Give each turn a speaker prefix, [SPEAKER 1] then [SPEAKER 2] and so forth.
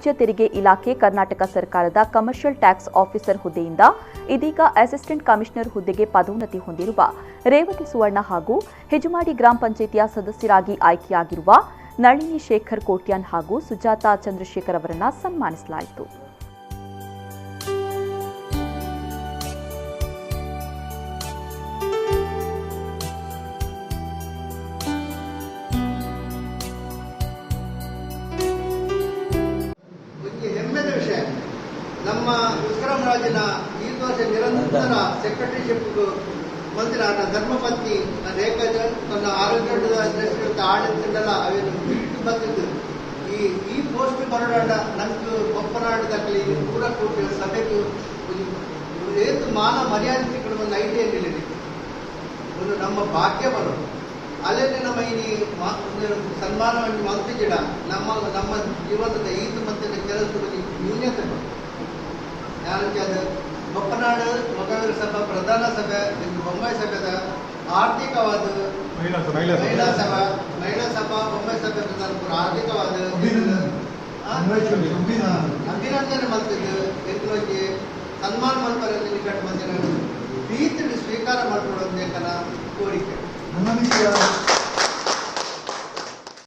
[SPEAKER 1] ವಾಣಿಜ್ಯ ತೆರಿಗೆ ಇಲಾಖೆ ಕರ್ನಾಟಕ ಸರ್ಕಾರದ ಕಮರ್ಷಿಯಲ್ ಟ್ಯಾಕ್ಸ್ ಆಫೀಸರ್ ಹುದ್ದೆಯಿಂದ ಇದೀಗ ಅಸಿಸ್ಟೆಂಟ್ ಕಮಿಷನರ್ ಹುದ್ದೆಗೆ ಪದೋನ್ನತಿ ಹೊಂದಿರುವ ರೇವತಿ ಸುವರ್ಣ ಹಾಗೂ ಹೆಜಮಾಡಿ ಗ್ರಾಮ ಪಂಚಾಯಿತಿಯ ಸದಸ್ಯರಾಗಿ ಆಯ್ಕೆಯಾಗಿರುವ ನಳಿನಿ ಶೇಖರ್ ಕೋಟ್ಯಾನ್ ಹಾಗೂ ಸುಜಾತಾ ಚಂದ್ರಶೇಖರ್ ಅವರನ್ನು ಸನ್ಮಾನಿಸಲಾಯಿತು.
[SPEAKER 2] ನಮ್ಮ ಉಸ್ಕರಾಮರಾಜಿನ ಈ ವರ್ಷ ನಿರಂತರ ಸೆಕ್ರೆಟರಿಶಿಪ್ ಮಂತ್ರಿ ಧರ್ಮಪತ್ನಿ ರೇಖಾಜ ತನ್ನ ಆರೋಗ್ಯದ ಆಡಳಿತಲ್ಲ ಅವೇನು ಬಿಟ್ಟು ಬಂದಿದ್ದು ಈ ಪೋಸ್ಟ್ ಬರೋಡ ನಂಗೆ ಒಪ್ಪನಾಡದಾಗಲಿ ಪೂರ ಕೂಟ ಸಭೆಗೂ ಏತು ಮಾನ ಮರ್ಯಾದೆ ಸಿಕ್ಕಡ ಒಂದು ಐಡಿಯಾ ನಿಲ್ಲಿದೆ ಒಂದು ನಮ್ಮ ಭಾಗ್ಯ ಬರೋದು ಅಲ್ಲೇ ನಮ್ಮ ಈ ಸನ್ಮಾನವನ್ನು ಮಂತ್ರಿಜಿಡ ನಮ್ಮ ಜೀವನದ ಈದು ಮತ್ತು ಕೆಲಸದಲ್ಲಿ ನ್ಯೂನ್ಯತೆ ಬರೋದು ಯಾರಿಗೆ ಅದು ಬೊಪ್ಪನಾಡು ಮೊಗವೀರ ಸಭಾ ಪ್ರಧಾನ ಸಭೆ ಇದು ಬೊಂಬೈ ಸಭೆದ ಆರ್ಥಿಕವಾದ ಮಹಿಳಾ ಸಭಾ ಬೊಂಬೈ ಸಭೆ ಪ್ರಧಾನ ಆರ್ಥಿಕವಾದ ಅಭಿನಂದನೆ ಮಾಡ್ತಿದ್ದು ಎದುರಿಗೆ ಸನ್ಮಾನ ಮಾಡ್ತಾರೆ ನಿಕಟ ಮಂದಿರ ಪ್ರೀತಿ ಸ್ವೀಕಾರ ಮಾಡ್ಕೊಳ್ಳೋದು ಬೇಕನ್ನ ಕೋರಿಕೆ.